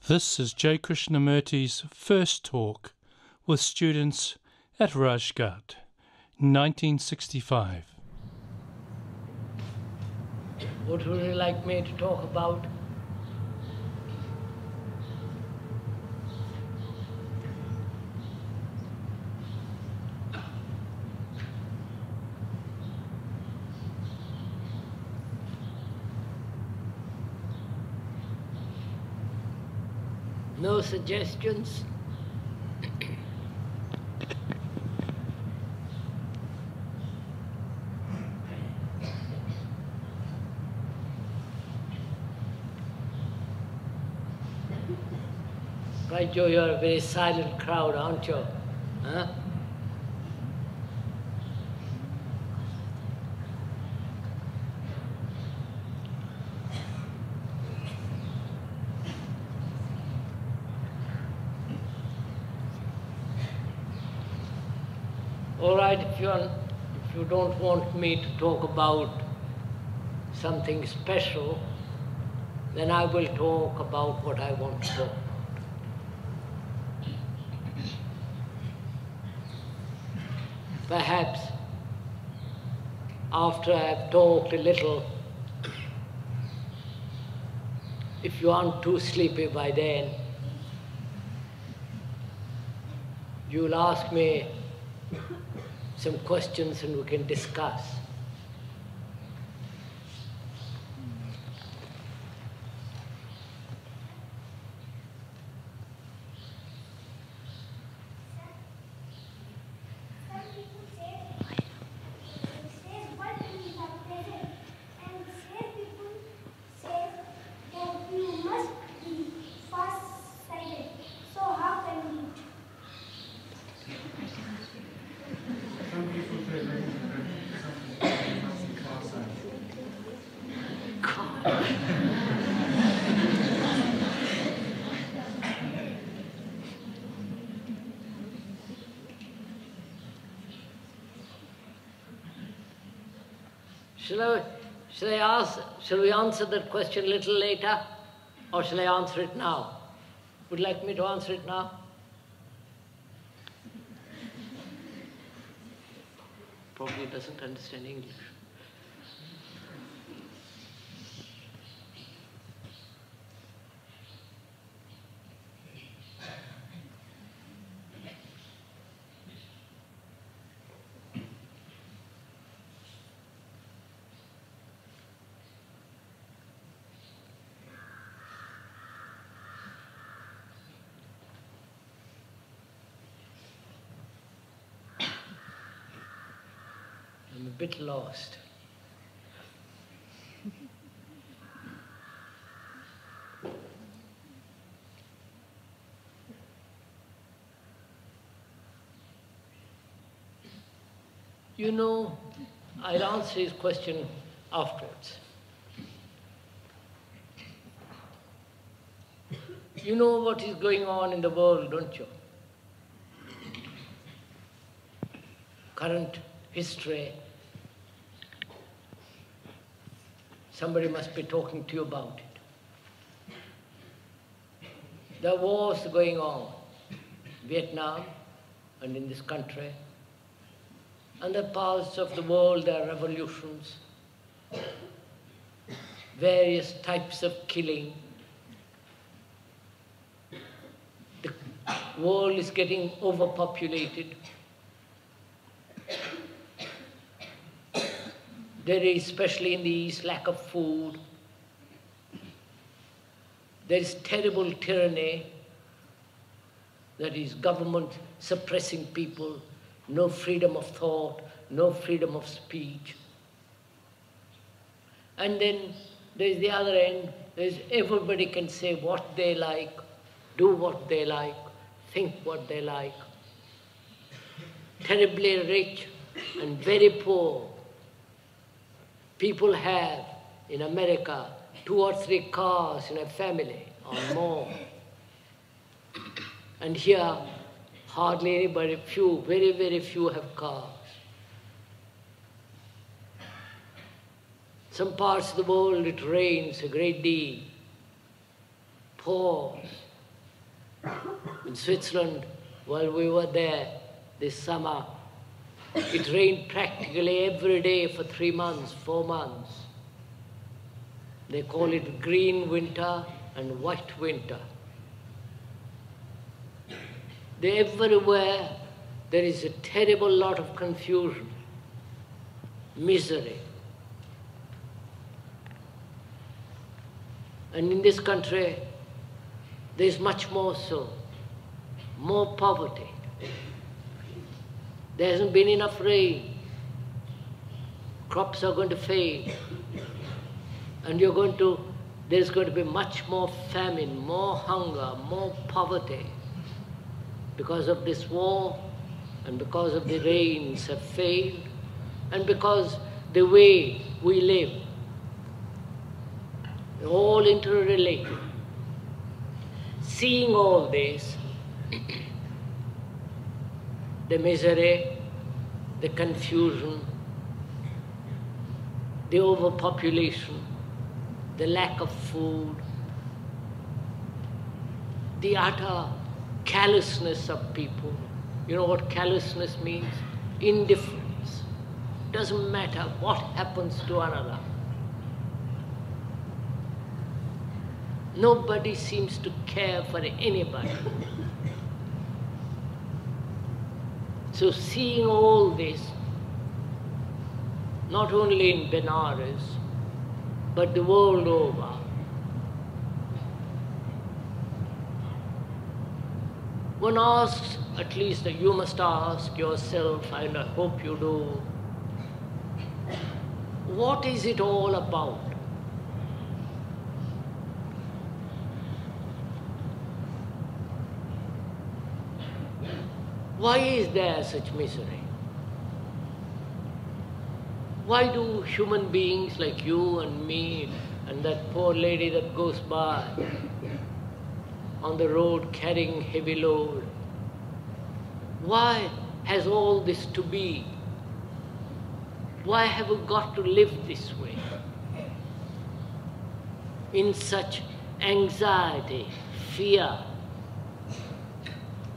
This is J. Krishnamurti's first talk with students at Rajghat, 1965. What would you like me to talk about? No suggestions? Right, Joe, you're a very silent crowd, aren't you? Huh? All right, if you don't want me to talk about something special, then I will talk about what I want to talk about. Perhaps after I've talked a little, if you aren't too sleepy by then, you'll ask me some questions and we can discuss. Shall we answer that question a little later, or shall I answer it now? Would you like me to answer it now? Probably doesn't understand English. I'm a bit lost. You know, I'll answer his question afterwards. You know what is going on in the world, don't you? Current history. Somebody must be talking to you about it. There are wars going on, Vietnam and in this country. Other parts of the world there are revolutions, various types of killing. The world is getting overpopulated. There is, especially in the East, lack of food. There is terrible tyranny, that is government suppressing people, no freedom of thought, no freedom of speech. And then there's the other end, there's everybody can say what they like, do what they like, think what they like. Terribly rich and very poor. People have, in America, 2 or 3 cars in a family or more. And here, hardly anybody, few, very, very few have cars. Some parts of the world it rains a great deal, pours, In Switzerland, while we were there this summer, it rained practically every day for 3 months, 4 months. They call it green winter and white winter. Everywhere there is a terrible lot of confusion, misery. And in this country, there is much more so, more poverty. There hasn't been enough rain. Crops are going to fail. And there's going to be much more famine, more hunger, more poverty because of this war and because of the rains have failed and because the way we live, they're all interrelated. Seeing all this, the misery, the confusion, the overpopulation, the lack of food, the utter callousness of people. You know what callousness means? Indifference. Doesn't matter what happens to another. Nobody seems to care for anybody. So seeing all this, not only in Benares, but the world over, one asks, at least you must ask yourself, and I hope you do, what is it all about? Why is there such misery? Why do human beings like you and me and that poor lady that goes by on the road carrying heavy load, why has all this to be? Why have we got to live this way? In such anxiety, fear,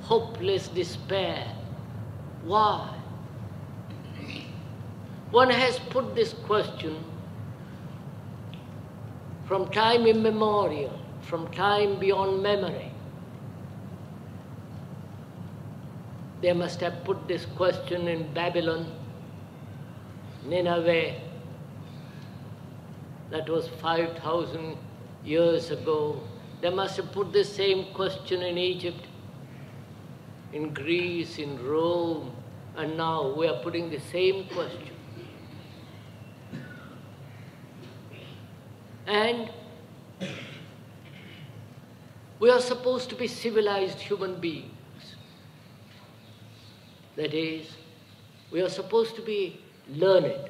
hopeless despair. Why? One has put this question from time immemorial, from time beyond memory. They must have put this question in Babylon, Nineveh. That was 5,000 years ago. They must have put the same question in Egypt, in Greece, in Rome, and now we are putting the same question. And we are supposed to be civilized human beings. That is, we are supposed to be learned.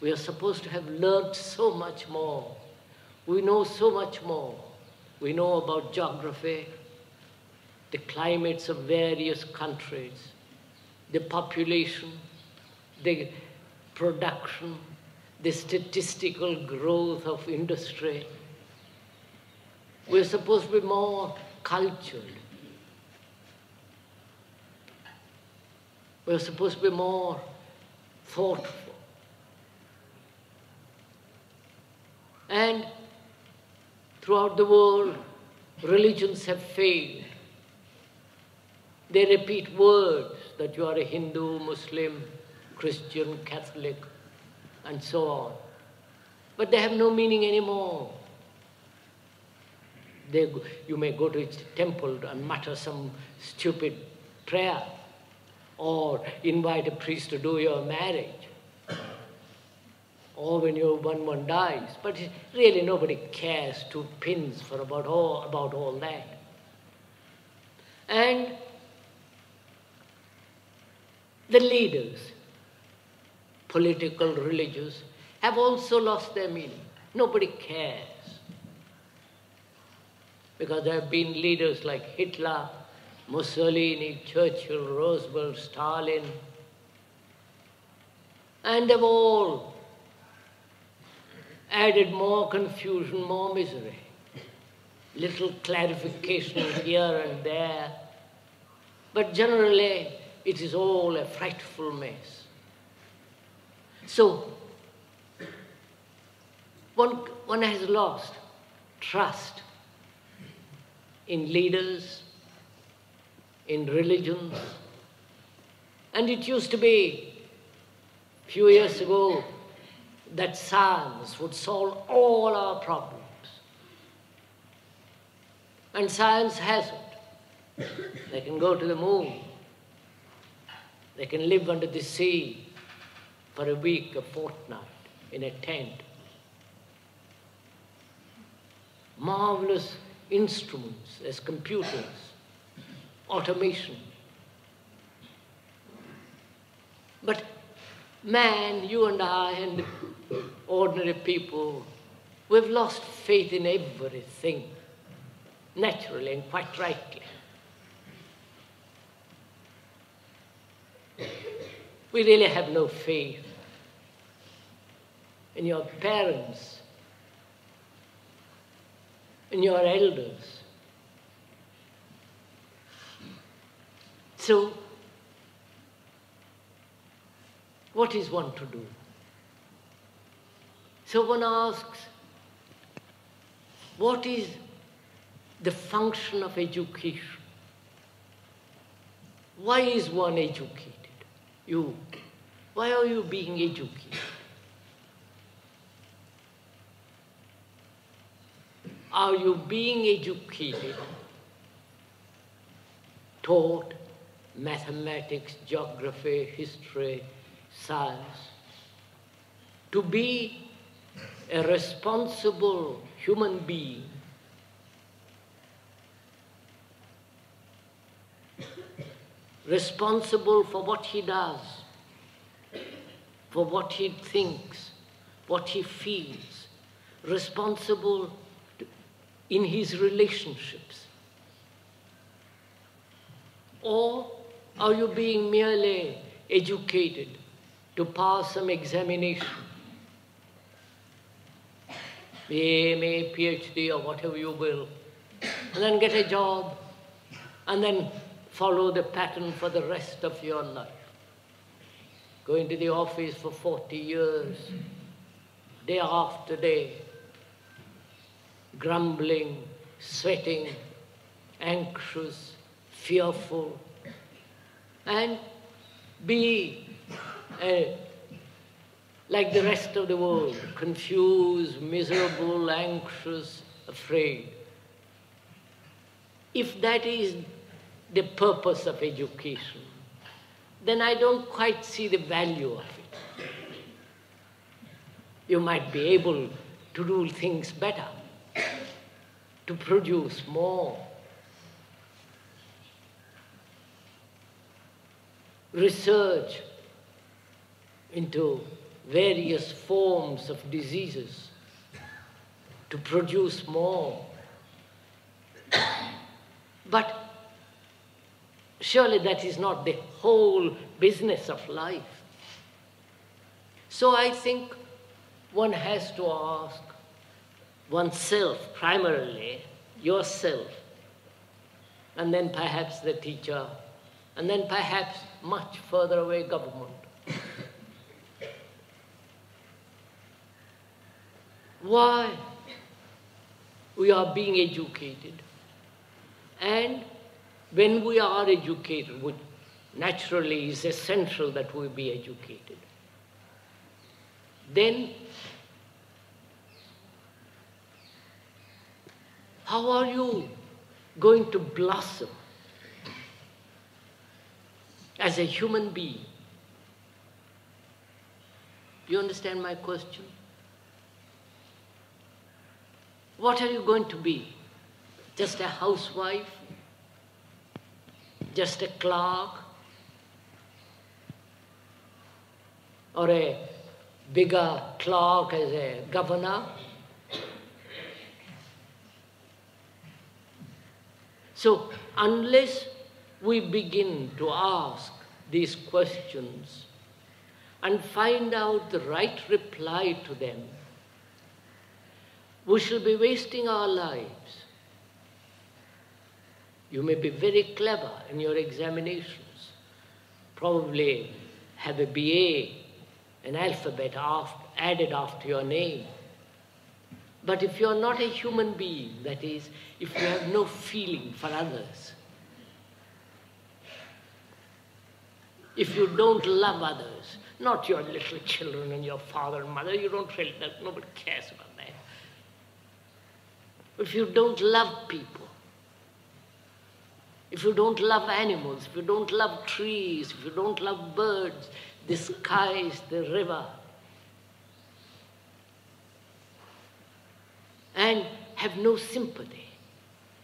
We are supposed to have learned so much more. We know so much more. We know about geography, the climates of various countries, the population, the production, the statistical growth of industry. We're supposed to be more cultured. We're supposed to be more thoughtful. And throughout the world, religions have failed. They repeat words that you are a Hindu, Muslim, Christian, Catholic, and so on. But they have no meaning anymore. You may go to a temple and mutter some stupid prayer, or invite a priest to do your marriage, or when one dies. But really nobody cares 2 pins about all that. And the leaders, political, religious, have also lost their meaning. Nobody cares. Because there have been leaders like Hitler, Mussolini, Churchill, Roosevelt, Stalin, and they've all added more confusion, more misery. little clarification here and there, but generally it is all a frightful mess. So, one has lost trust in leaders, in religions, and it used to be, a few years ago, that science would solve all our problems. And science hasn't. They can go to the moon. They can live under the sea for a week, a fortnight, in a tent. Marvelous instruments as computers, automation. But man, you and I and ordinary people, we've lost faith in everything, naturally and quite rightly. We really have no faith in your parents, in your elders. So, what is one to do? So one asks, what is the function of education? Why is one educated? You. Why are you being educated? Are you being educated, taught mathematics, geography, history, science, to be a responsible human being, responsible for what he does, for what he thinks, what he feels, responsible in his relationships? Or are you being merely educated to pass some examination, BA, PhD, or whatever you will, and then get a job, and then follow the pattern for the rest of your life? Going to the office for 40 years, day after day, grumbling, sweating, anxious, fearful, and be like the rest of the world, confused, miserable, anxious, afraid. If that is the purpose of education, then I don't quite see the value of it. You might be able to do things better, to produce more. Research into various forms of diseases to produce more. But surely that is not the whole business of life. So I think one has to ask oneself, primarily yourself, and then perhaps the teacher, and then perhaps much further away government. Why we are being educated? And when we are educated, which naturally is essential that we be educated, then how are you going to blossom as a human being? Do you understand my question? What are you going to be? Just a housewife? Just a clerk? Or a bigger clerk as a governor? So, unless we begin to ask these questions and find out the right reply to them, we shall be wasting our lives You may be very clever in your examinations, probably have a BA, an alphabet added after your name. But if you're not a human being, that is, if you have no feeling for others, if you don't love others, not your little children and your father and mother, you don't really, nobody cares about that. If you don't love people, if you don't love animals, if you don't love trees, if you don't love birds, the skies, the river, and have no sympathy,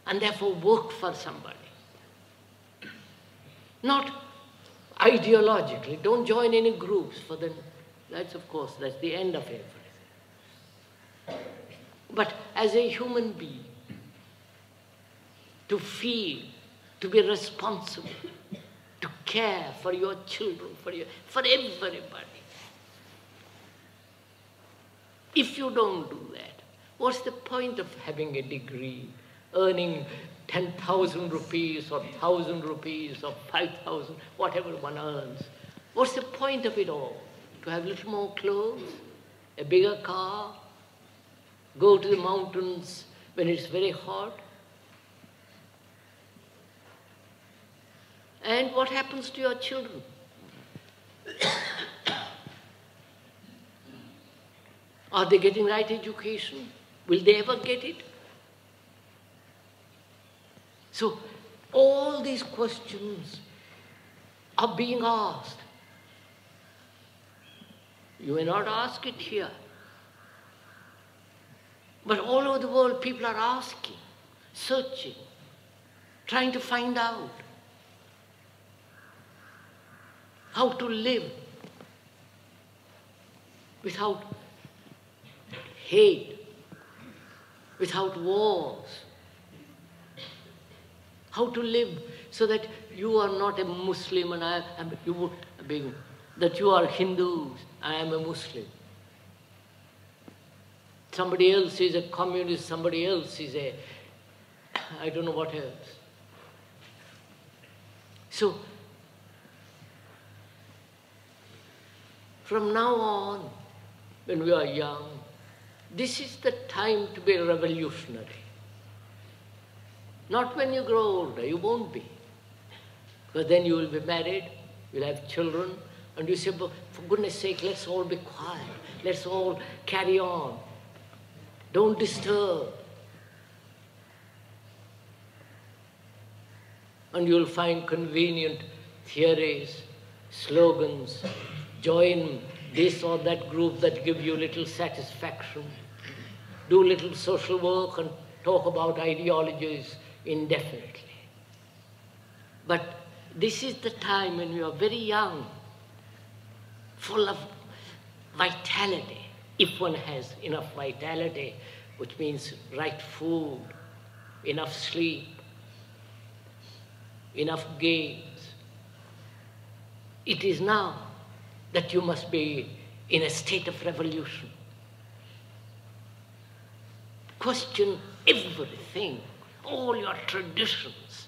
and therefore work for somebody, not ideologically, don't join any groups, for then that's, of course, that's the end of everything. But as a human being, to feel, to be responsible, to care for your children, for everybody. If you don't do that, what's the point of having a degree, earning 10,000 rupees or 1,000 rupees or 5,000, whatever one earns? What's the point of it all? To have a little more clothes, a bigger car, go to the mountains when it's very hot? And what happens to your children? Are they getting right education? Will they ever get it? So all these questions are being asked. You may not ask it here, but all over the world people are asking, searching, trying to find out how to live without hate, without wars. How to live so that you are not a Muslim and that you are Hindus, I am a Muslim. Somebody else is a communist, somebody else is a, I don't know what else. So, from now on, when we are young, this is the time to be revolutionary. Not when you grow older, you won't be. Because then you will be married, you'll have children, and you say, but for goodness sake, let's all be quiet. Let's all carry on. Don't disturb. And you'll find convenient theories, slogans, join this or that group that give you little satisfaction, do little social work and talk about ideologies indefinitely. But this is the time when you are very young, full of vitality, if one has enough vitality, which means right food, enough sleep, enough games. It is now that you must be in a state of revolution. Question everything, all your traditions.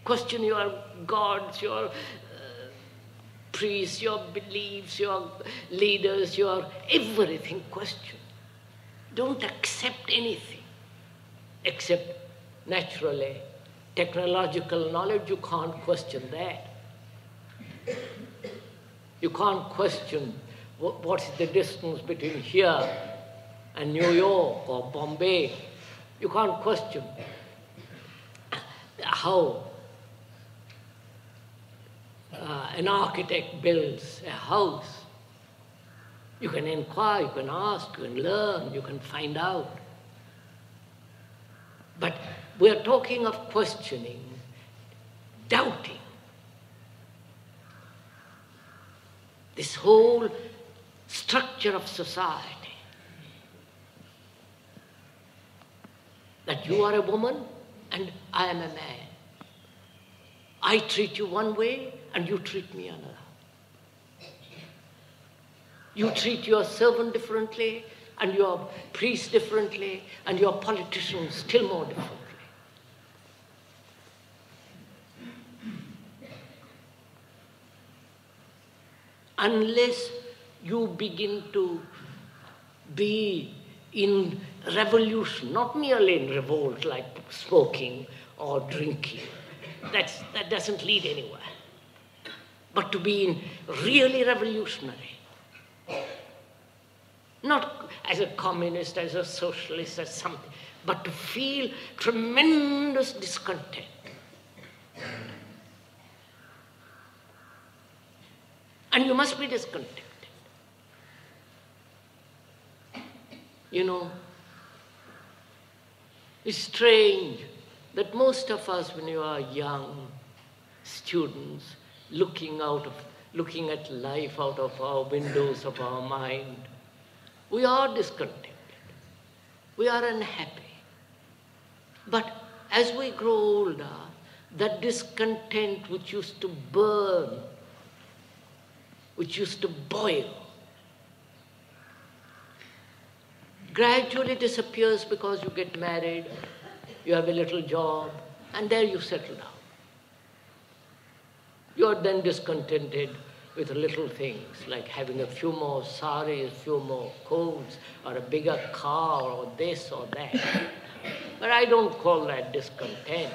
Question your gods, your priests, your beliefs, your leaders, your everything question. Don't accept anything except naturally technological knowledge. You can't question that. You can't question what is the distance between here and New York or Bombay. You can't question how an architect builds a house. You can inquire, you can ask, you can learn, you can find out. But we are talking of questioning, doubting. This whole structure of society. That you are a woman and I am a man. I treat you one way and you treat me another. You treat your servant differently and your priest differently and your politicians still more differently. unless you begin to be in revolution, not merely in revolt like smoking or drinking. That doesn't lead anywhere. But to be in really revolutionary. Not as a communist, as a socialist, as something, but to feel tremendous discontent. And you must be discontented. You know, it's strange that most of us, when you are young students, looking at life out of our windows of our mind, we are discontented. We are unhappy. But as we grow older, that discontent which used to burn, which used to boil, gradually disappears because you get married, you have a little job, and there you settle down. You are then discontented with little things like having a few more saris, a few more coats, or a bigger car, or this or that. But I don't call that discontent.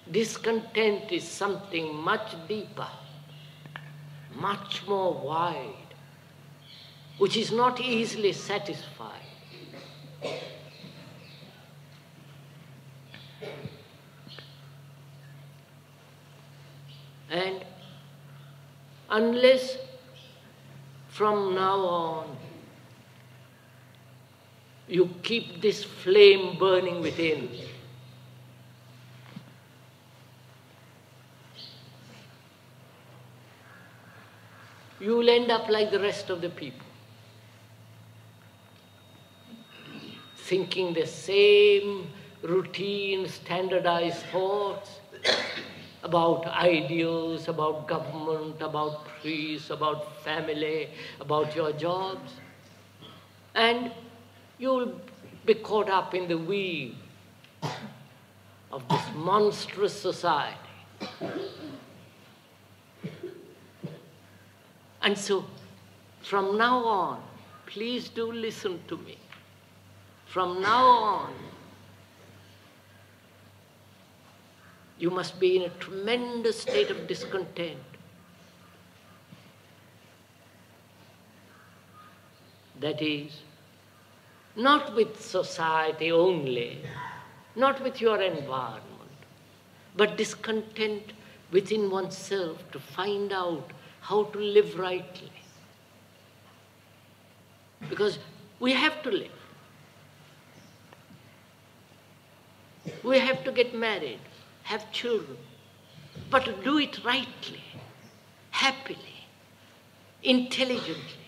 Discontent is something much deeper, much more wide, which is not easily satisfied. And unless from now on you keep this flame burning within, you will end up like the rest of the people, thinking the same routine, standardized thoughts about ideals, about government, about priests, about family, about your jobs. And you'll be caught up in the weave of this monstrous society. And so, from now on, please do listen to me. From now on, you must be in a tremendous state of discontent. That is, not with society only, not with your environment, but discontent within oneself to find out how to live rightly. Because we have to live. We have to get married, have children, but to do it rightly, happily, intelligently,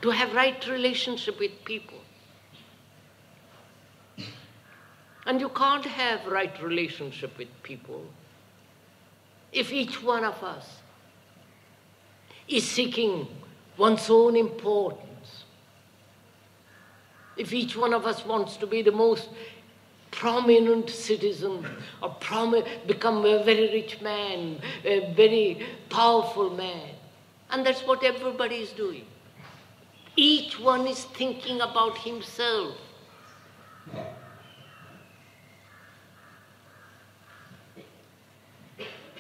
to have right relationship with people. And you can't have right relationship with people if each one of us is seeking one's own importance. If each one of us wants to be the most prominent citizen or become a very rich man, a very powerful man. And that's what everybody is doing. Each one is thinking about himself.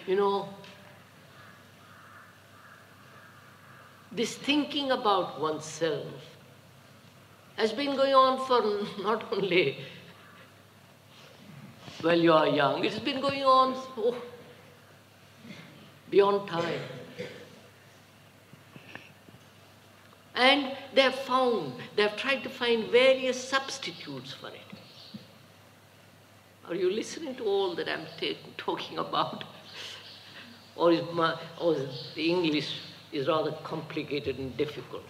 You know, this thinking about oneself has been going on for not only while you are young, it's been going on beyond time. And they have tried to find various substitutes for it. Are you listening to all that I'm talking about? Or the English is rather complicated and difficult?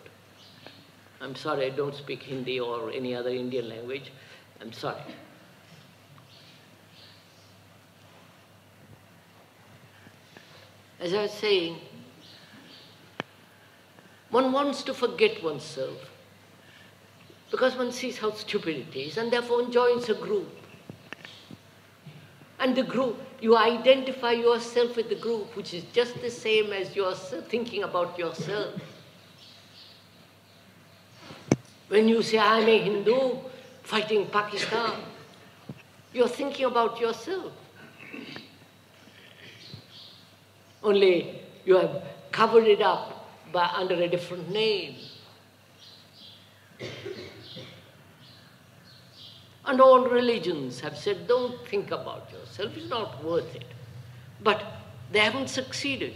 I'm sorry, I don't speak Hindi or any other Indian language. I'm sorry. As I was saying, one wants to forget oneself because one sees how stupid it is and therefore one joins a group. And the group, you identify yourself with the group, which is just the same as you're thinking about yourself. When you say, I'm a Hindu fighting Pakistan, you're thinking about yourself. Only you have covered it up under a different name. And all religions have said, don't think about yourself, it's not worth it. But they haven't succeeded.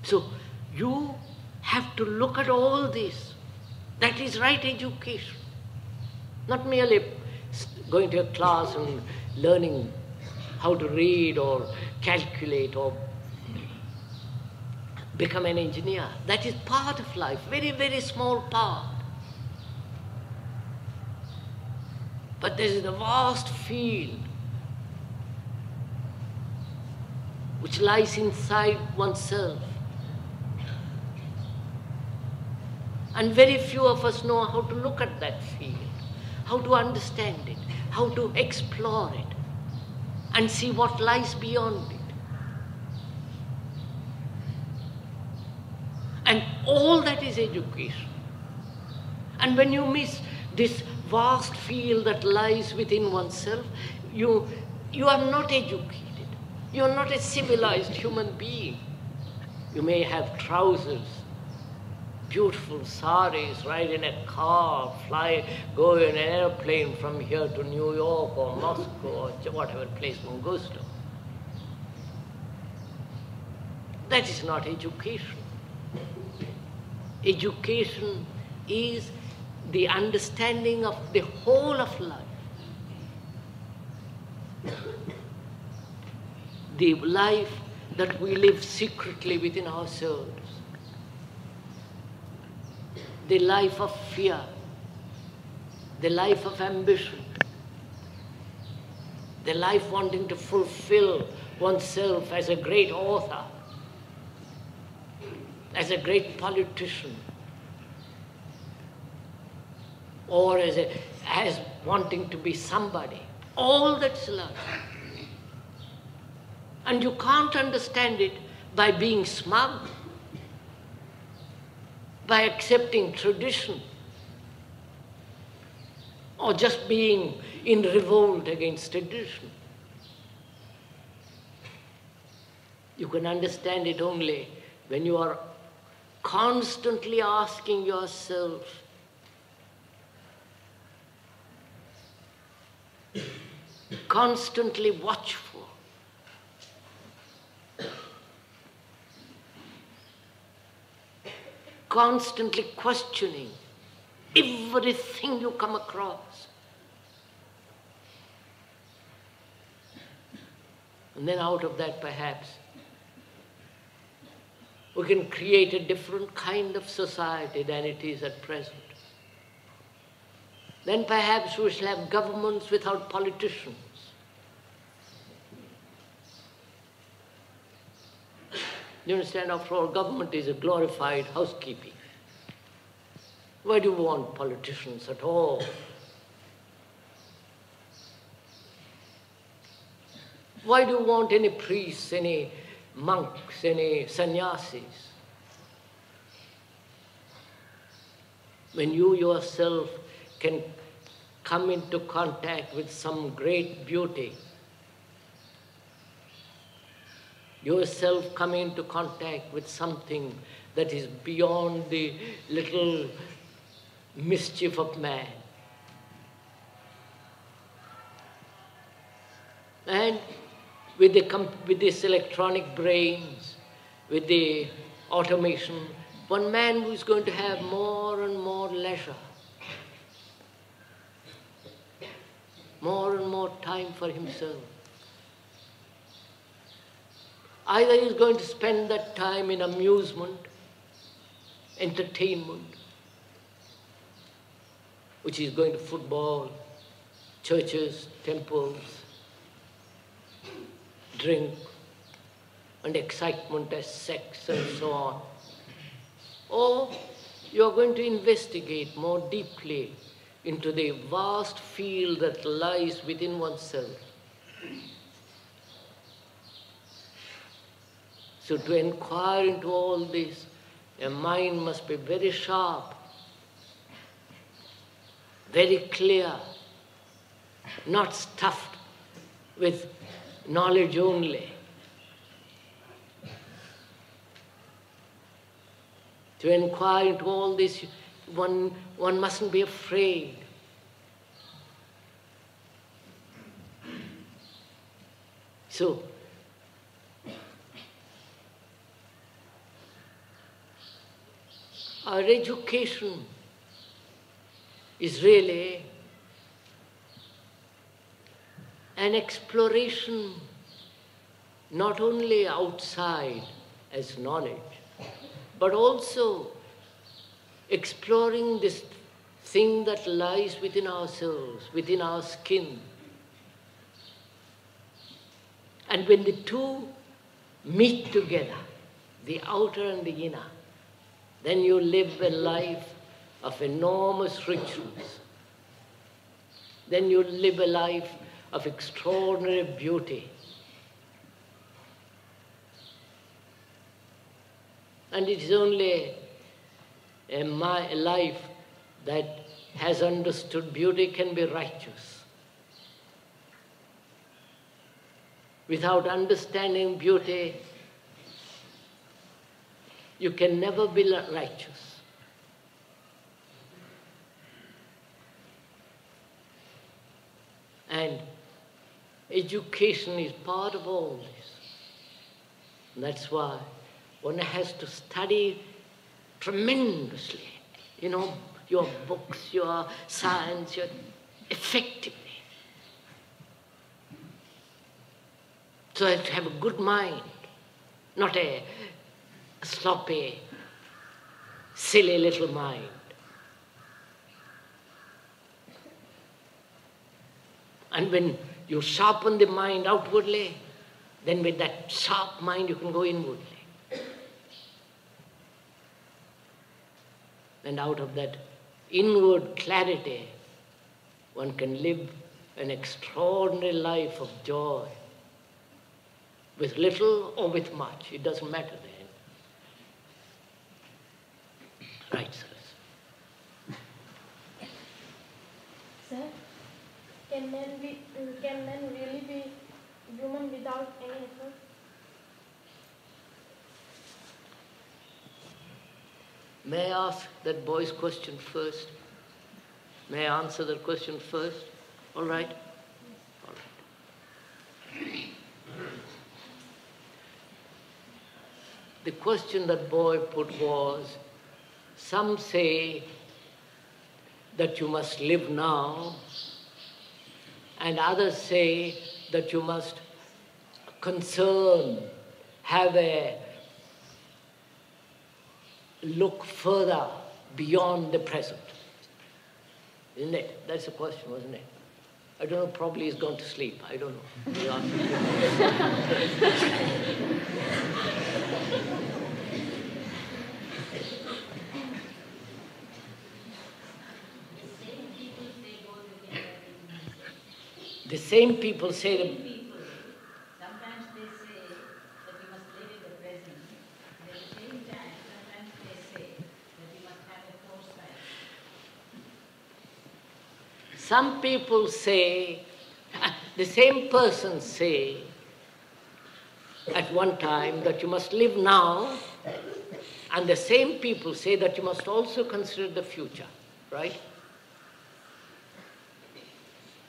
So you have to look at all this. That is right education. Not merely going to a class and learning how to read or calculate or become an engineer. That is part of life, very, very small part. But there is a vast field which lies inside oneself. And very few of us know how to look at that field, how to understand it, how to explore it, and see what lies beyond it. And all that is education. And when you miss this vast field that lies within oneself, you are not educated. You are not a civilized human being. You may have trousers, beautiful saris, ride in a car, go in an airplane from here to New York or Moscow or whatever place one goes to. That is not education. Education is the understanding of the whole of life. The life that we live secretly within ourselves. The life of fear, the life of ambition, the life wanting to fulfill oneself as a great author, as a great politician, or as wanting to be somebody. All that's life. And you can't understand it by being smug, by accepting tradition, or just being in revolt against tradition. You can understand it only when you are constantly asking yourself, constantly watchful, constantly questioning everything you come across. And then out of that, perhaps, we can create a different kind of society than it is at present. Then perhaps we shall have governments without politicians. You understand, after all, government is a glorified housekeeping. Why do you want politicians at all? Why do you want any priests, any monks, any sannyasis? When you yourself can come into contact with some great beauty, yourself come into contact with something that is beyond the little mischief of man. And with this electronic brains, with the automation, one man who is going to have more and more leisure, more and more time for himself. Either he is going to spend that time in amusement, entertainment, which is going to football, churches, temples, drink, and excitement as sex and so on. Or you are going to investigate more deeply into the vast field that lies within oneself. So to inquire into all this, a mind must be very sharp, very clear, not stuffed with knowledge only. To inquire into all this, one mustn't be afraid. So, our education is really an exploration not only outside as knowledge, but also exploring this thing that lies within ourselves, within our skin. And when the two meet together, the outer and the inner, then you live a life of enormous richness. Then you live a life of extraordinary beauty. And it is only a life that has understood beauty can be righteous. Without understanding beauty, you can never be righteous. And education is part of all this. And that's why one has to study tremendously. You know, your books, your science, your effectively. So as to have a good mind, not a sloppy, silly little mind. And when you sharpen the mind outwardly, then with that sharp mind you can go inwardly. And out of that inward clarity, one can live an extraordinary life of joy, with little or with much. It doesn't matter then. Right, sirs. Sir, can men really be human without any effort? May I ask that boy's question first? May I answer that question first? All right? All right. The question that boy put was, some say that you must live now, and others say that you must have a look further beyond the present. Isn't it? That's the question, wasn't it? I don't know, probably he's gone to sleep. I don't know. The same people say that sometimes they say that you must live in the present. And at the same time, sometimes they say that you must have a foresight. some people say, the same persons say at one time that you must live now, and the same people say that you must also consider the future, right?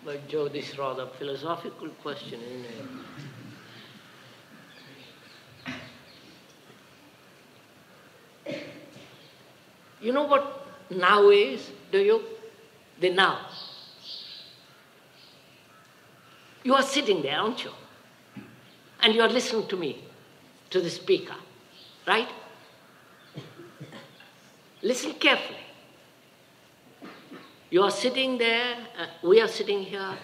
But Joe, this is rather a philosophical question, isn't it? You know what now is, do you? The now. You are sitting there, aren't you? And you are listening to me, to the speaker, right? Listen carefully. You are sitting there, we are sitting here,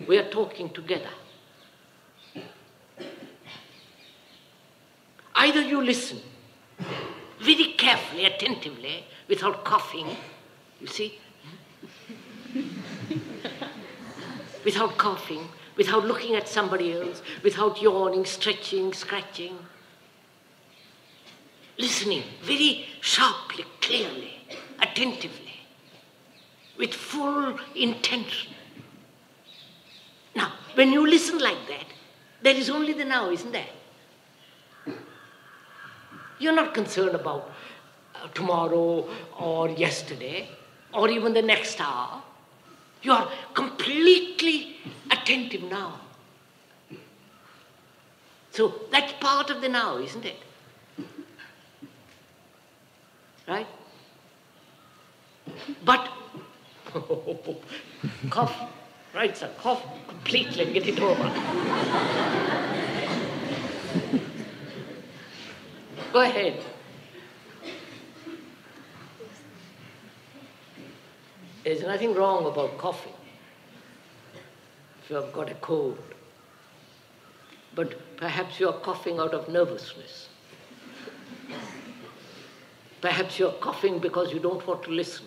we are talking together. Either you listen very carefully, attentively, without coughing, you see, without coughing, without looking at somebody else, without yawning, stretching, scratching. Listening very sharply, clearly, attentively, with full intention. Now, when you listen like that, there is only the now, isn't there? You're not concerned about tomorrow or yesterday or even the next hour. You are completely attentive now. So that's part of the now, isn't it? Right? But, cough, right, sir, cough completely and get it over. Go ahead. There's nothing wrong about coughing if you have got a cold. But perhaps you are coughing out of nervousness. Perhaps you're coughing because you don't want to listen.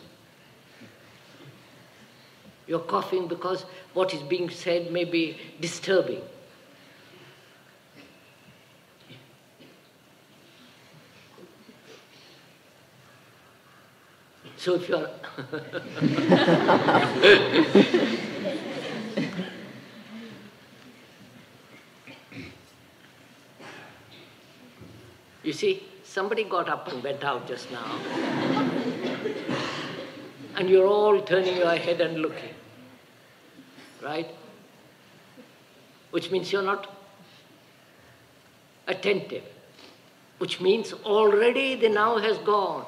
You're coughing because what is being said may be disturbing. So if you're... You see, somebody got up and went out just now. And you're all turning your head and looking. Right? Which means you're not attentive. Which means already the now has gone.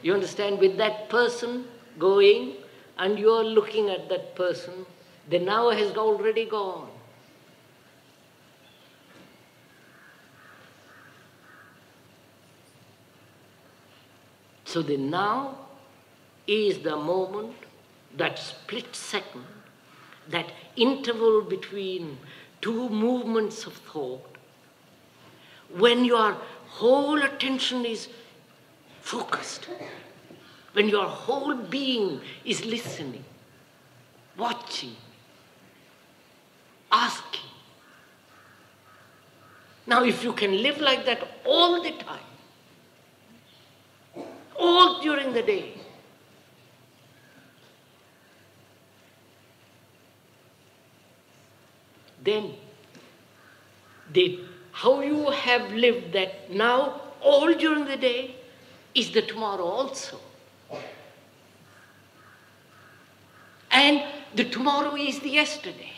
You understand? With that person going and you're looking at that person, the now has already gone. So the now is the moment, that split second, that interval between two movements of thought, when your whole attention is focused, when your whole being is listening, watching, asking. Now, if you can live like that all the time, all during the day, then how you have lived that now all during the day is the tomorrow also. And the tomorrow is the yesterday.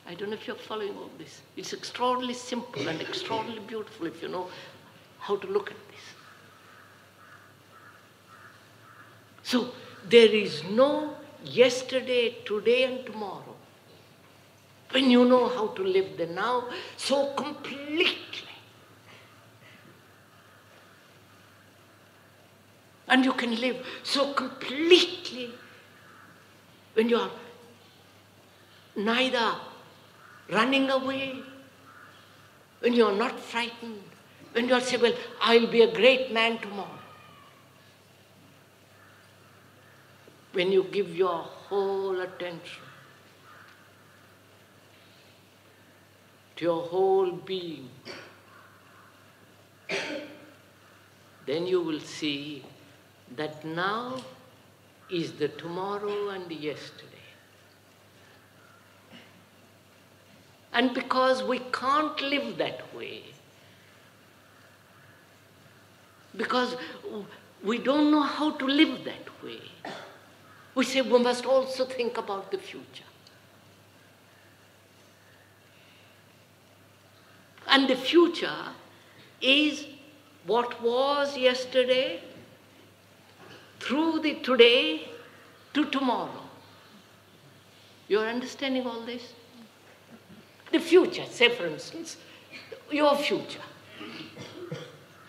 I don't know if you're following all this. It's extraordinarily simple and extraordinarily beautiful if you know how to look at this. So there is no yesterday, today and tomorrow. When you know how to live the now so completely. And you can live so completely when you are neither running away, when you are not frightened, when you are saying, well, I'll be a great man tomorrow. When you give your whole attention to your whole being, then you will see that now is the tomorrow and the yesterday. And because we can't live that way, because we don't know how to live that way, we say we must also think about the future. And the future is what was yesterday through the today to tomorrow. You're understanding all this? The future, say for instance, your future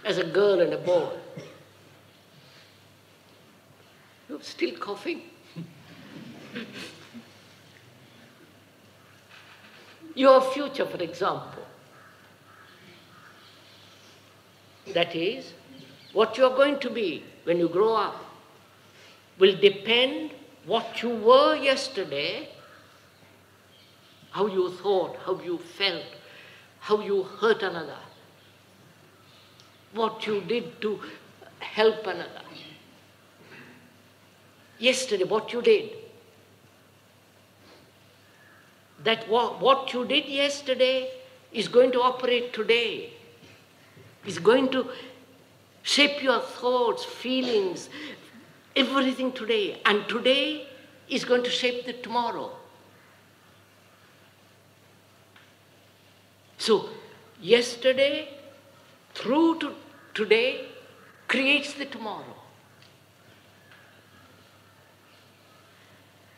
as a girl and a boy. You're still coughing? Your future, for example, that is, what you're going to be when you grow up, will depend what you were yesterday, how you thought, how you felt, how you hurt another, what you did to help another. Yesterday, what you did. That what you did yesterday is going to operate today, is going to shape your thoughts, feelings, everything today. And today is going to shape the tomorrow. So, yesterday through to today creates the tomorrow.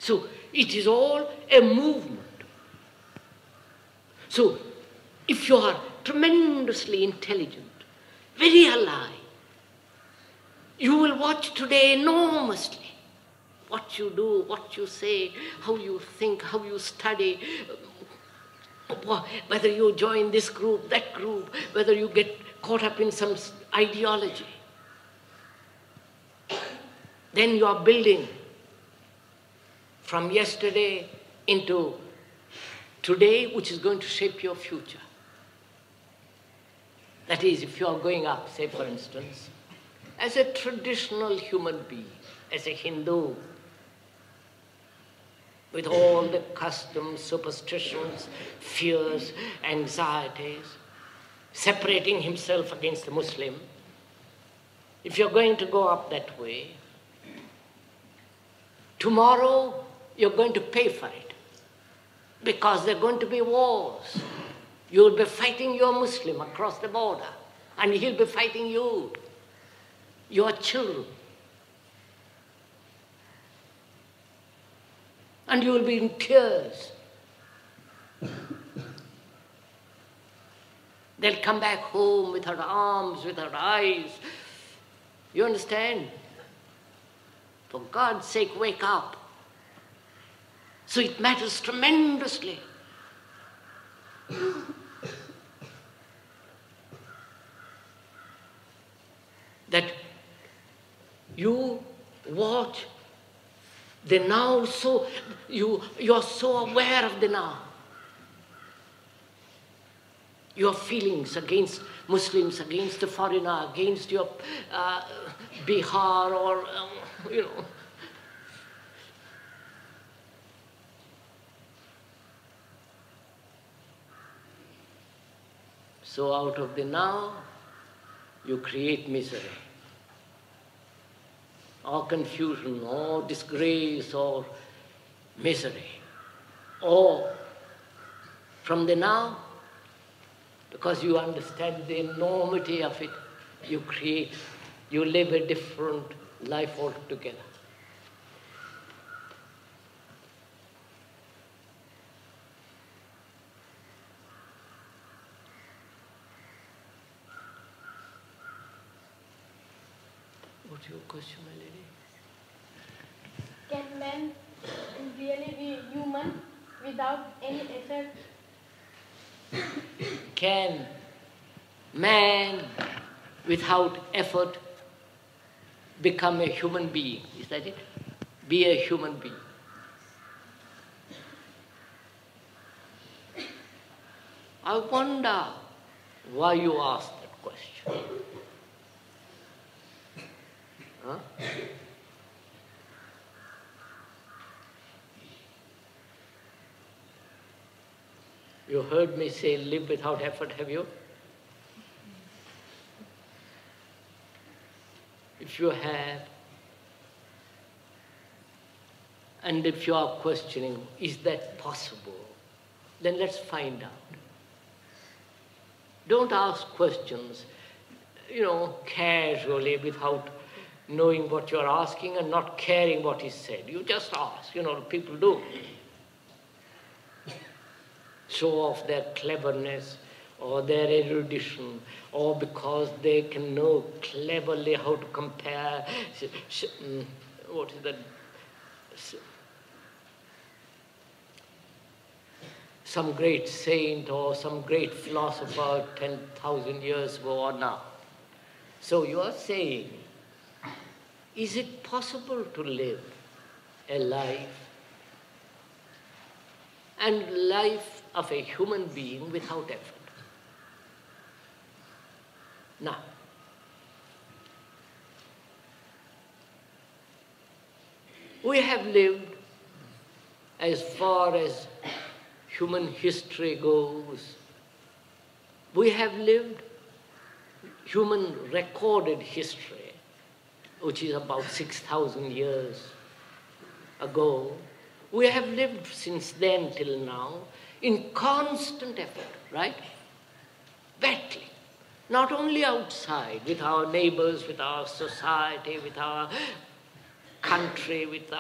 So, it is all a movement. So, if you are tremendously intelligent, very alive, you will watch today enormously. What you do, what you say, how you think, how you study, whether you join this group, that group, whether you get caught up in some ideology. Then you are building from yesterday into today, which is going to shape your future. That is, if you are going up, say for instance, as a traditional human being, as a Hindu, with all the customs, superstitions, fears, anxieties, separating himself against the Muslim, if you're going to go up that way, tomorrow you're going to pay for it, because there are going to be wars. You'll be fighting your Muslim across the border, and he'll be fighting you, your children. And you will be in tears. They'll come back home without arms, without eyes. You understand? For God's sake, wake up. So it matters tremendously. That you watch the now, so you're so aware of the now. Your feelings against Muslims, against the foreigner, against your Bihar or, So out of the now, you create misery, or confusion, or disgrace, or misery. Or from the now, because you understand the enormity of it, you live a different life altogether. What's your question, my lady? Can man really be human without any effort? Can man, without effort, become a human being? Is that it? Be a human being. I wonder why you asked that question. Huh? You heard me say live without effort, have you? If you have, and if you are questioning, is that possible? Then let's find out. Don't ask questions, casually without knowing what you're asking and not caring what is said. You just ask, people do. Show off their cleverness or their erudition, or because they can know cleverly how to compare, what is that? Some great saint or some great philosopher 10,000 years ago or now. So you are saying, is it possible to live a life, and life of a human being without effort. Now, we have lived, as far as human history goes, we have lived human recorded history, which is about 6,000 years ago. We have lived since then till now in constant effort, right? Battling. Not only outside, with our neighbors, with our society, with our country, with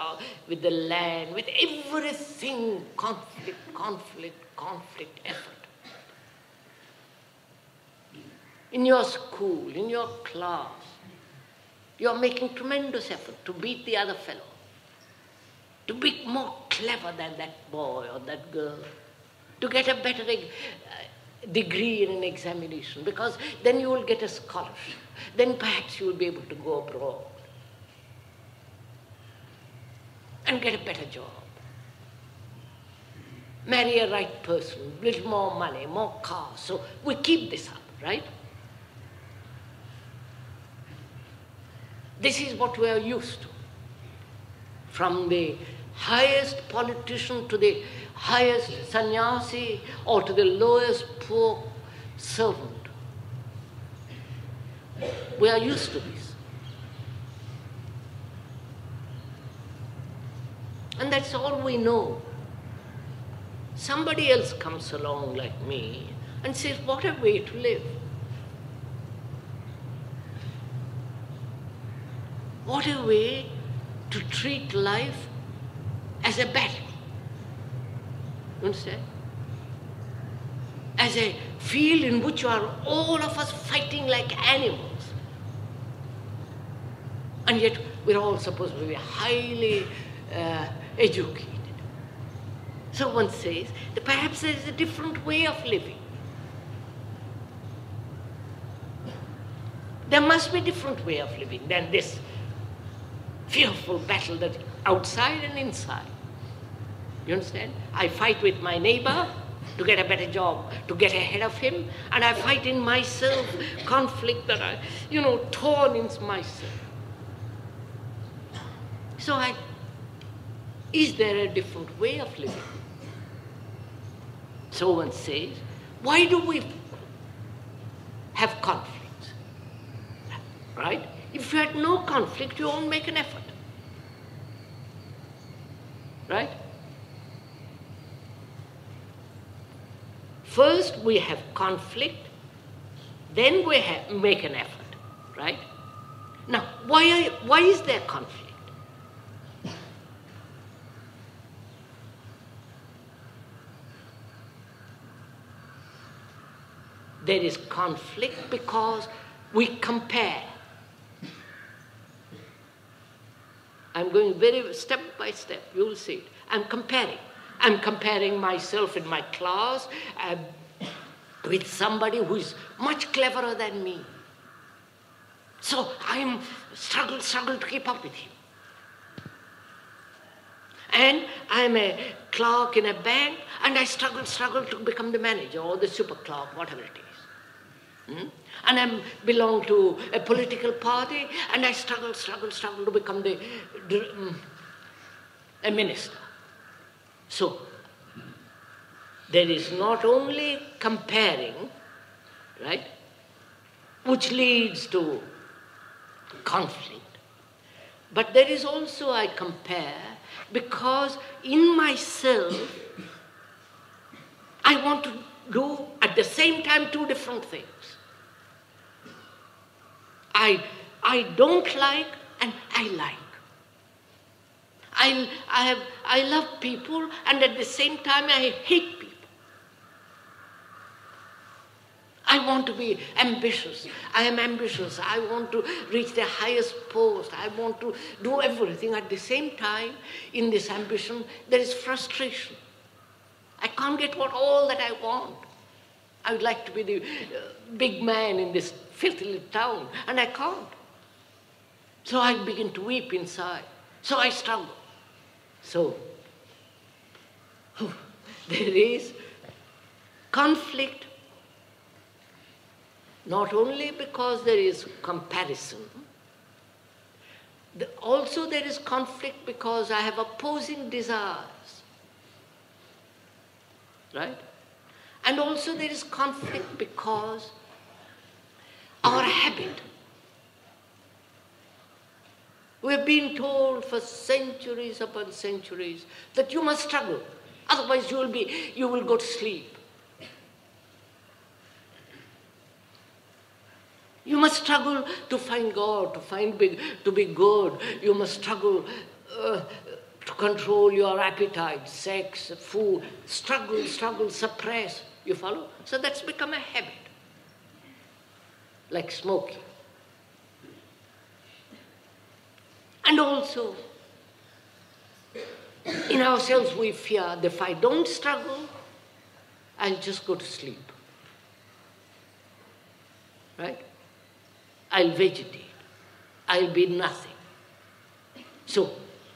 the land, with everything, conflict, effort. In your school, in your class, you are making tremendous effort to beat the other fellow, to be more clever than that boy or that girl, to get a better degree in an examination, because then you will get a scholarship. Then perhaps you will be able to go abroad and get a better job. Marry a right person, little more money, more cars. So we keep this up, right? This is what we are used to. From the highest politician to the highest sannyasi or to the lowest poor servant. We are used to this. And that's all we know. Somebody else comes along like me and says, what a way to live. What a way to treat life as a battle. You understand? As a field in which you are all of us fighting like animals. And yet we're all supposed to be highly educated. So one says that perhaps there is a different way of living. There must be a different way of living than this fearful battle that outside and inside. You understand? I fight with my neighbor to get a better job, to get ahead of him, and I fight in myself conflict that I, torn in myself. So is there a different way of living? So one says, why do we have conflicts? Right? If you had no conflict, you won't make an effort. Right? First we have conflict, then we make an effort. Right? Now, why is there conflict? There is conflict because we compare. I'm going very step by step, you will see it. I'm comparing. I'm comparing myself in my class with somebody who is much cleverer than me. So I'm struggle to keep up with him. And I'm a clerk in a bank, and I struggle to become the manager or the super clerk, whatever it is. And I belong to a political party, and I struggle to become a minister. So there is not only comparing, right, which leads to conflict, but there is also I compare because in myself I want to do at the same time two different things. I don't like and I like. I love people and at the same time I hate people. I want to be ambitious. I am ambitious. I want to reach the highest post. I want to do everything. At the same time, in this ambition, there is frustration. I can't get all that I want. I would like to be the big man in this filthy little town, and I can't. So I begin to weep inside. So I struggle. So, there is conflict, not only because there is comparison, also there is conflict because I have opposing desires, right? And also there is conflict because our habit. We have been told for centuries upon centuries that you must struggle, otherwise you will go to sleep. You must struggle to find God, to be good. You must struggle to control your appetite, sex, food. Struggle, suppress. You follow? So that's become a habit, like smoking. And also, in ourselves we fear that if I don't struggle, I'll just go to sleep. Right? I'll vegetate. I'll be nothing. So,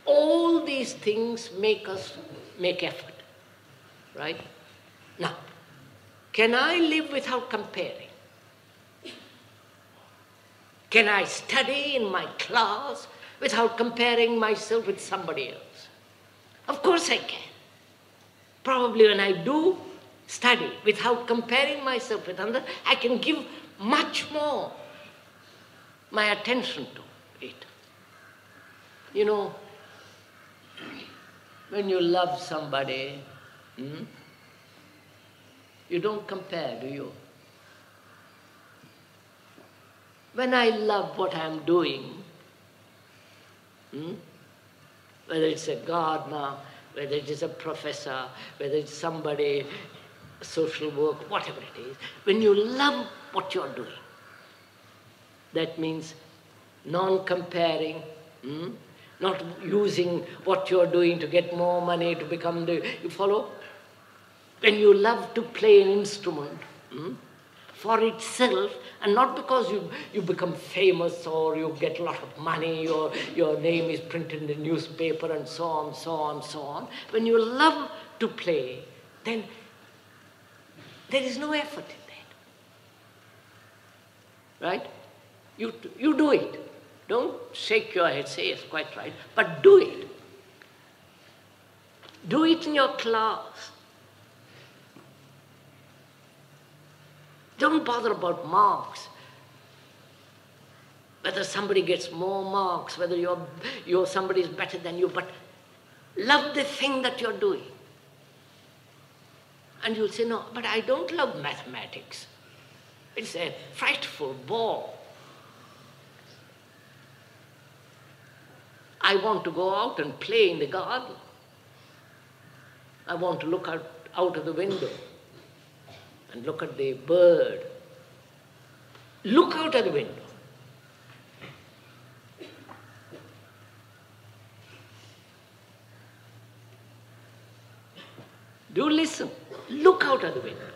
all these things make us make effort. Right? Now, can I live without comparing? Can I study in my class without comparing myself with somebody else? Of course I can. Probably when I do study without comparing myself with others, I can give much more my attention to it. You know, when you love somebody, you don't compare, do you? When I love what I'm doing, whether it's a gardener, whether it is a professor, whether it's somebody, social work, whatever it is, when you love what you're doing, that means non-comparing, not using what you're doing to get more money, to become you follow? When you love to play an instrument for itself, and not because you become famous or you get a lot of money or your name is printed in the newspaper and so on, so on, so on. When you love to play, then there is no effort in that. Right? You do it. Don't shake your head, say yes, quite right, but do it. Do it in your class. Don't bother about marks. Whether somebody gets more marks, whether somebody is better than you, but love the thing that you're doing. And you'll say, no, but I don't love mathematics. It's a frightful bore. I want to go out and play in the garden. I want to look out of the window and look at the bird. Look out of the window. Do listen. Look out of the window.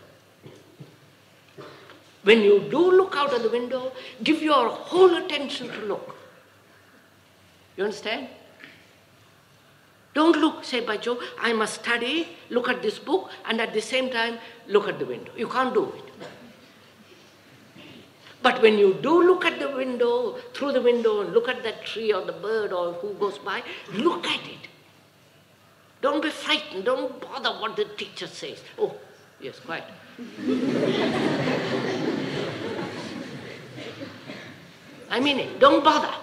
When you do look out of the window, give your whole attention to look. You understand? Don't look, say, by Joe, I must study, look at this book, and at the same time, look at the window. You can't do it. But when you do look at the window, through the window, and look at that tree or the bird or who goes by, look at it. Don't be frightened. Don't bother what the teacher says. Oh, yes, quite. I mean it. Don't bother.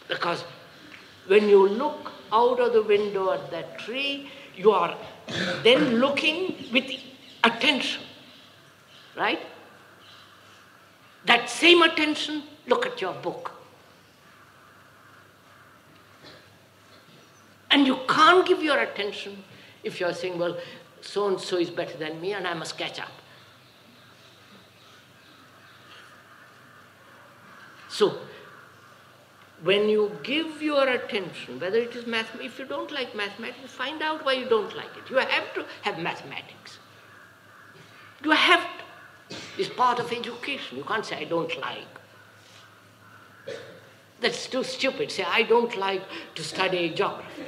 Because when you look out of the window at that tree, you are then looking with attention, right? That same attention, look at your book. And you can't give your attention if you're saying, well, so-and-so is better than me and I must catch up. So, when you give your attention, whether it is mathematics, if you don't like mathematics, find out why you don't like it. You have to have mathematics. You have to. It's part of education. You can't say, I don't like. That's too stupid. Say, I don't like to study geography.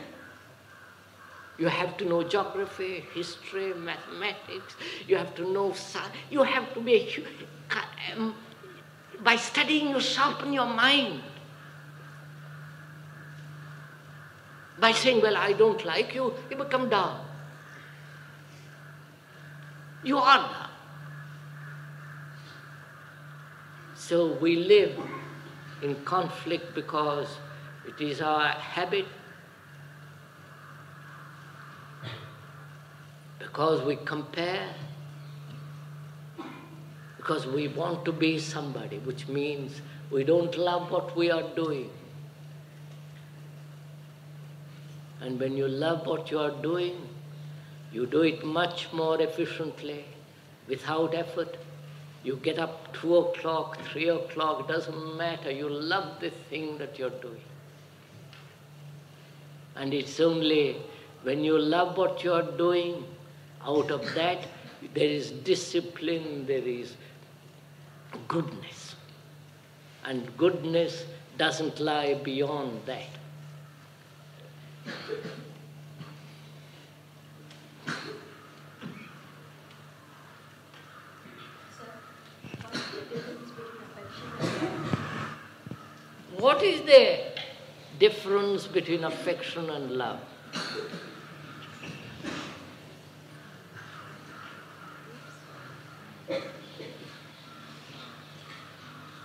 You have to know geography, history, mathematics. You have to know science. You have to be by studying, you sharpen your mind. By saying, well, I don't like you, you become dumb. You are dumb. So we live in conflict because it is our habit, because we compare, because we want to be somebody, which means we don't love what we are doing. And when you love what you are doing, you do it much more efficiently, without effort. You get up 2 o'clock, 3 o'clock, doesn't matter. You love the thing that you're doing. And it's only when you love what you're doing, out of that, there is discipline, there is goodness. And goodness doesn't lie beyond that. What is the difference between affection and love?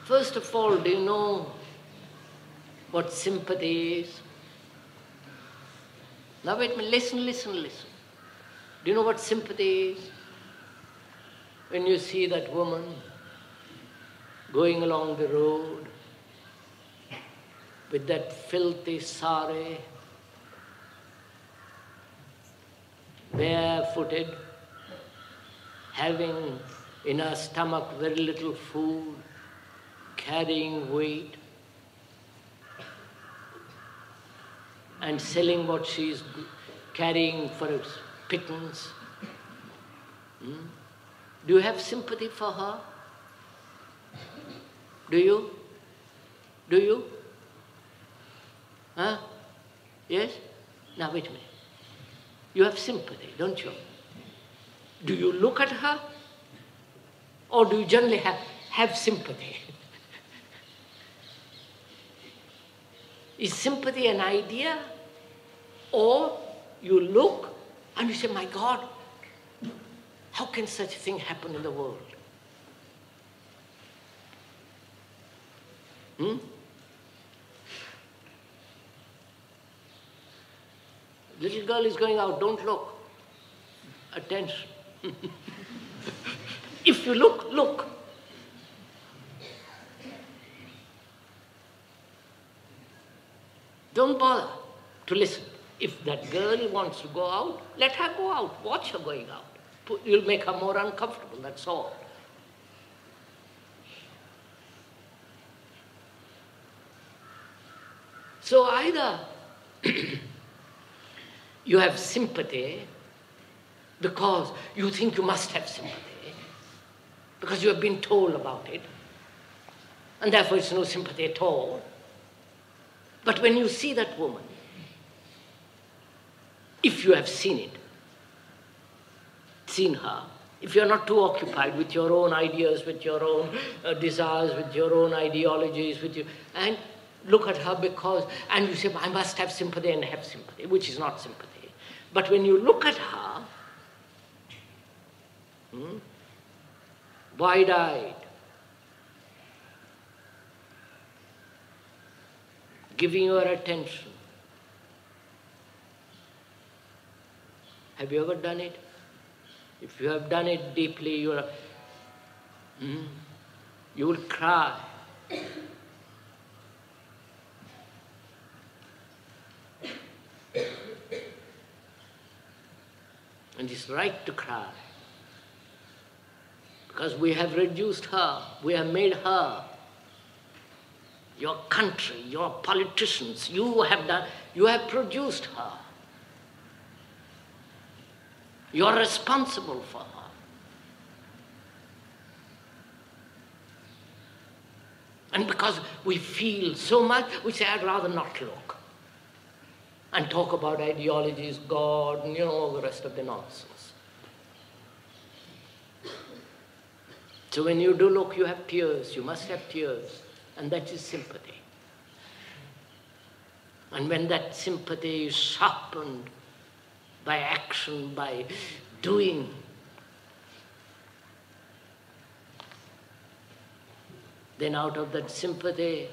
First of all, do you know what sympathy is? Now wait a minute, listen. Do you know what sympathy is? When you see that woman going along the road with that filthy sari, barefooted, having in her stomach very little food, carrying weight, and selling what she is carrying for a pittance. Do you have sympathy for her? Do you? Do you? Huh? Yes? Now wait a minute. You have sympathy, don't you? Do you look at her? Or do you generally have sympathy? Is sympathy an idea? Or you look and you say, my God, how can such a thing happen in the world? Little girl is going out, don't look. Attention. If you look, look. Don't bother to listen. If that girl wants to go out, let her go out. Watch her going out. You'll make her more uncomfortable, that's all. So either you have sympathy because you think you must have sympathy, because you have been told about it, and therefore it's no sympathy at all. But when you see that woman, if you have seen her, if you're not too occupied with your own ideas, with your own desires, with your own ideologies, and look at her and you say, I must have sympathy and have sympathy, which is not sympathy. But when you look at her, wide-eyed, giving your attention, have you ever done it? If you have done it deeply, you will cry. And it's right to cry. Because we have reduced her, we have made her, your country, your politicians, you have produced her. You're responsible for her. And because we feel so much, we say, I'd rather not look. And talk about ideologies, God, and all the rest of the nonsense. So when you do look, you have tears. You must have tears. And that is sympathy. And when that sympathy is sharpened by action, by doing, then out of that sympathy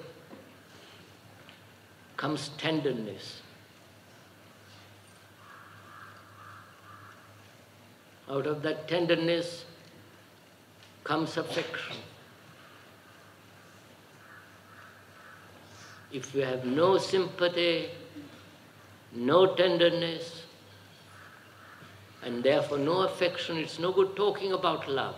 comes tenderness. Out of that tenderness comes affection. If you have no sympathy, no tenderness, and therefore no affection, it's no good talking about love.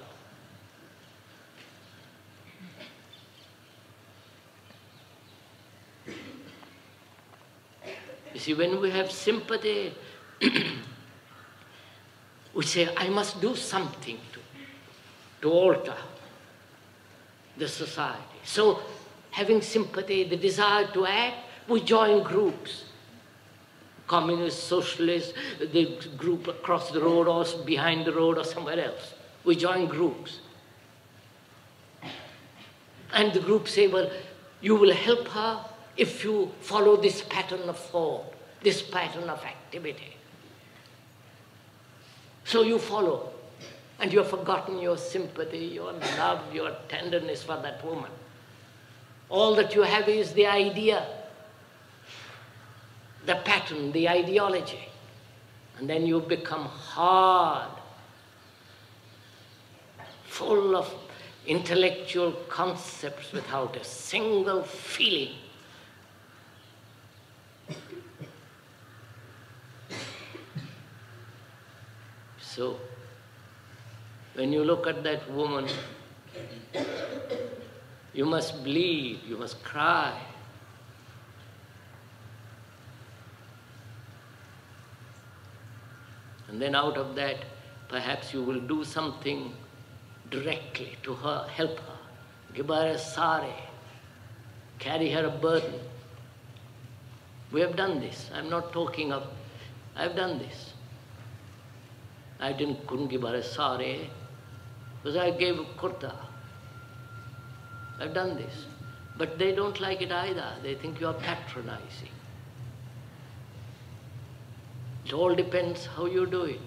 You see, when we have sympathy, we say, I must do something to alter the society. So, having sympathy, the desire to act, we join groups. Communist, socialist, the group across the road or behind the road or somewhere else. We join groups. And the group say, well, you will help her if you follow this pattern of thought, this pattern of activity. So you follow, and you have forgotten your sympathy, your love, your tenderness for that woman. All that you have is the idea, the pattern, the ideology. And then you become hard, full of intellectual concepts without a single feeling. So, when you look at that woman, you must bleed, you must cry. And then out of that, perhaps you will do something directly to her, help her. Give her a sari, carry her a burden. We have done this. I'm not talking of, I've done this. I couldn't give her a sari because I gave a kurta. I've done this. But they don't like it either. They think you are patronizing. It all depends how you do it,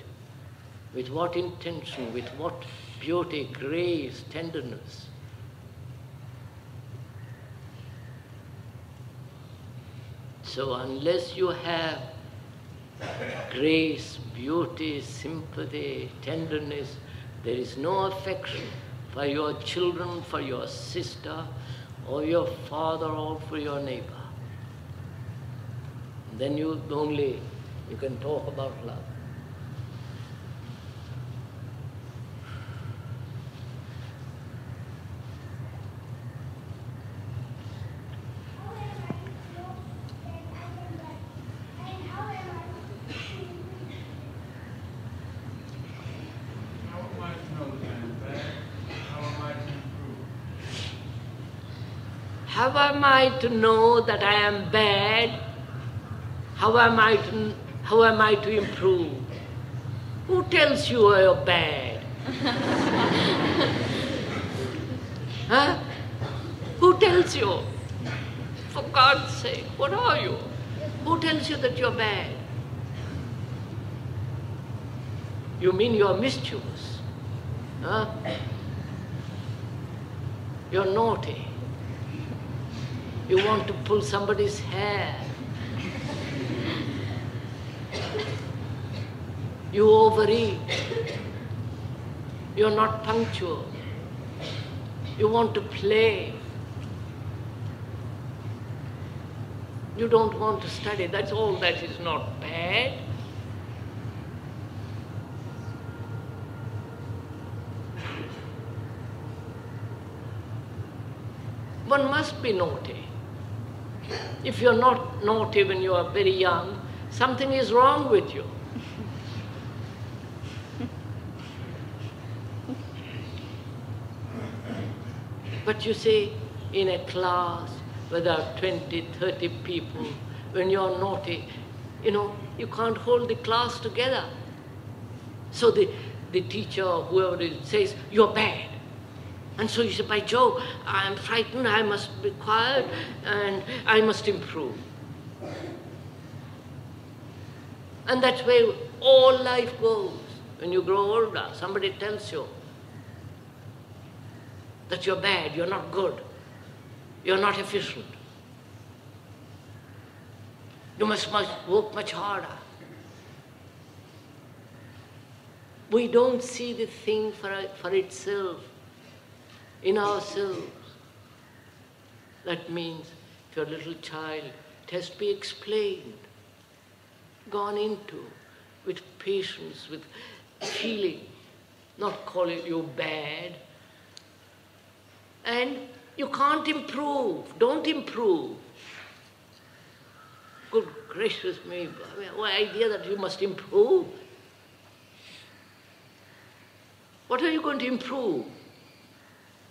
with what intention, with what beauty, grace, tenderness. So unless you have grace, beauty, sympathy, tenderness, there is no affection for your children, for your sister, or your father, or for your neighbor. Then you can talk about love. How am I to know that I am bad? How am I to improve? Who tells you you're bad? Huh? Who tells you? For God's sake, what are you? Who tells you that you're bad? You mean you're mischievous? Huh? You're naughty. You want to pull somebody's hair. You overeat. You're not punctual. You want to play. You don't want to study. That's all. That is not bad. One must be naughty. If you're not naughty when you are very young, something is wrong with you. But you see, in a class where there are 20, 30 people, when you're naughty, you can't hold the class together. So the teacher, whoever it is, says, you're bad. And so you say, by Jove, I'm frightened, I must be quiet, and I must improve. And that's where all life goes. When you grow older, somebody tells you that you're bad, you're not good, you're not efficient. You must work much harder. We don't see the thing for itself, in ourselves. That means if you're a little child, it has to be explained, gone into, with patience, with feeling, not calling you bad. And you can't improve, don't improve. Good gracious me, what idea that you must improve? What are you going to improve?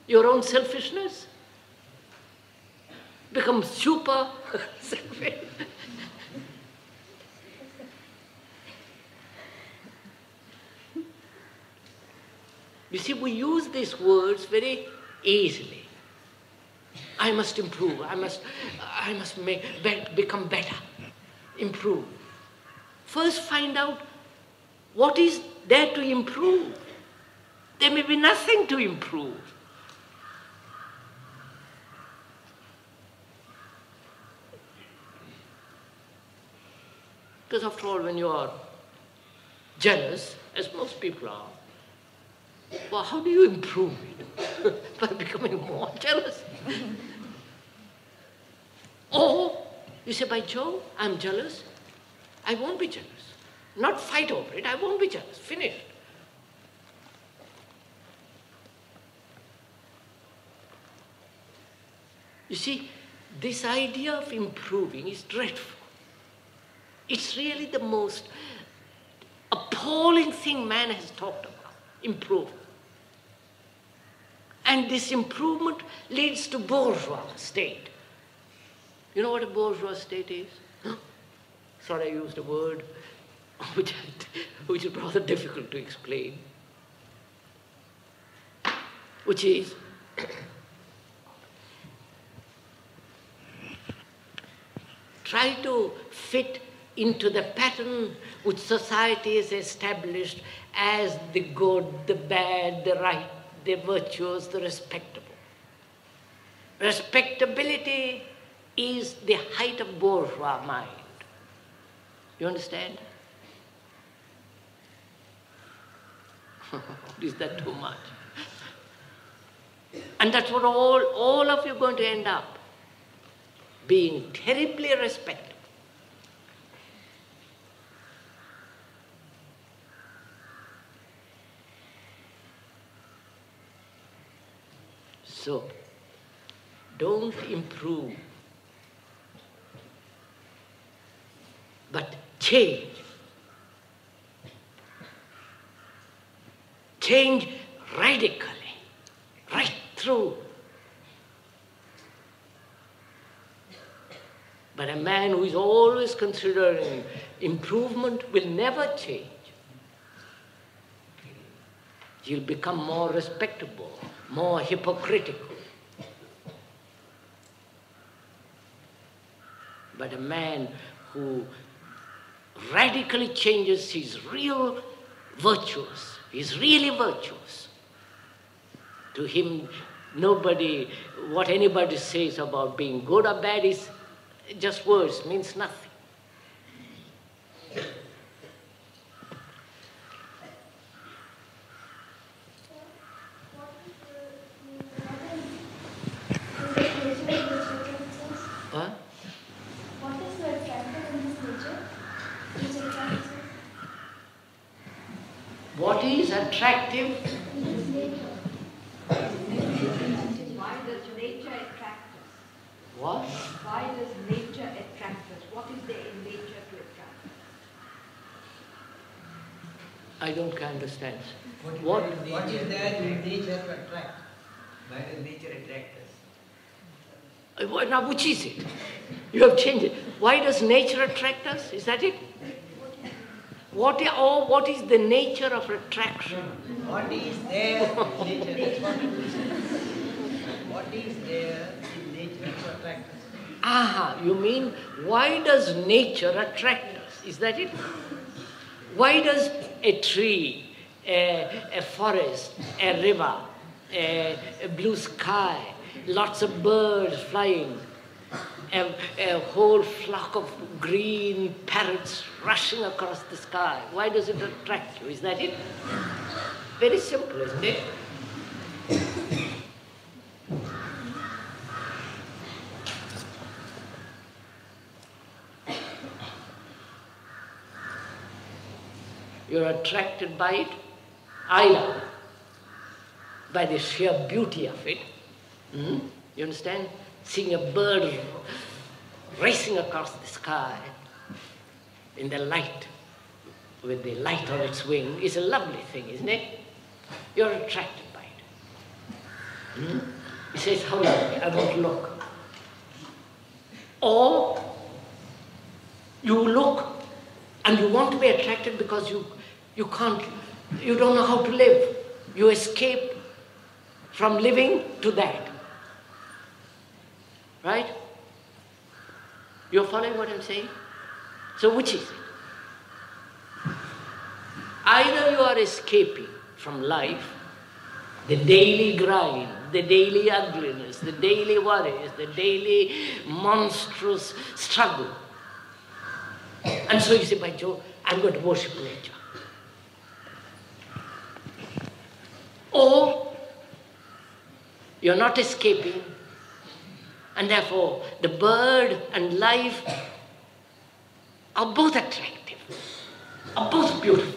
Your own selfishness? Become super selfish? You see, we use these words very easily. I must improve, I must become better, improve. First find out what is there to improve. There may be nothing to improve. Because after all, when you are jealous, as most people are, well, how do you improve it? By becoming more jealous. Or you say, by Jove, I'm jealous. I won't be jealous. Not fight over it, I won't be jealous. Finished. You see, this idea of improving is dreadful. It's really the most appalling thing man has talked about, improve. And this improvement leads to bourgeois state. You know what a bourgeois state is? Sorry, I used a word which is rather difficult to explain. Which is try to fit into the pattern which society has established as the good, the bad, the right, the virtuous, the respectable. Respectability is the height of bourgeois mind. You understand? Is that too much? And that's what all of you are going to end up, being terribly respectable. So, don't improve, but change. Change radically, right through. But a man who is always considering improvement will never change. He'll become more respectable, more hypocritical. But a man who radically changes his real virtues, is really virtuous. To him, what anybody says about being good or bad is just words, means nothing. What? What is the attractive in this nature? Which attracts you? What is attractive? In this nature. Why does nature attract us? What? Why does nature attract us? What is there in nature to attract us? I don't understand. What is there in nature to attract? Why does nature attract us? Now, which is it? You have changed it. Why does nature attract us? Is that it? What is the nature of attraction? What is there in nature? What is there in nature to attract us? Aha, you mean, why does nature attract us? Is that it? Why does a tree, a forest, a river, a blue sky, lots of birds flying, a whole flock of green parrots rushing across the sky, why does it attract you? Is that it? Very simple, isn't it? You're attracted by it, either by the sheer beauty of it. You understand? Seeing a bird racing across the sky in the light, with the light on its wing, is a lovely thing, isn't it? You're attracted by it. He says, how lovely, I want to look. Or you look and you want to be attracted because you don't know how to live. You escape from living to that. Right? You're following what I'm saying? So which is it? Either you are escaping from life, the daily grind, the daily ugliness, the daily worries, the daily monstrous struggle. And so you say, by Jove, I'm going to worship nature. Or you're not escaping, and therefore the bird and life are both attractive, are both beautiful.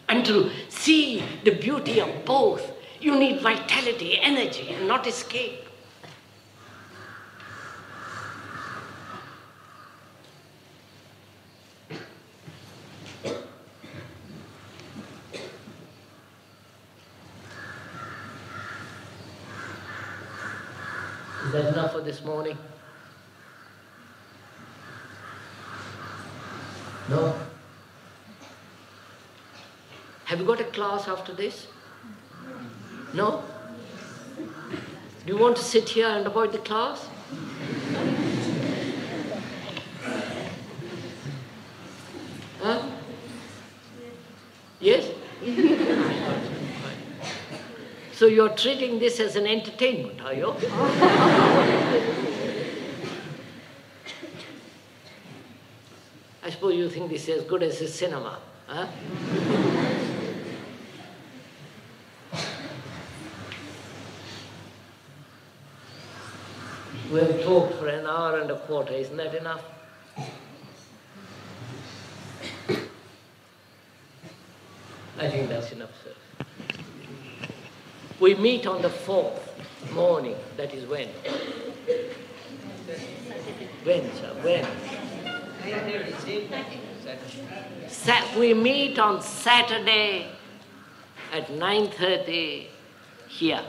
And to see the beauty of both, you need vitality, energy, and not escape. Is that enough for this morning? No? Have you got a class after this? No? Do you want to sit here and avoid the class? Huh? Yes? So you're treating this as an entertainment, are you? I suppose you think this is as good as a cinema, huh? We have talked for an hour and a quarter, isn't that enough? I think that's enough, sir. We meet on the 4th morning, that is when? When, sir? When? We meet on Saturday at 9:30 here.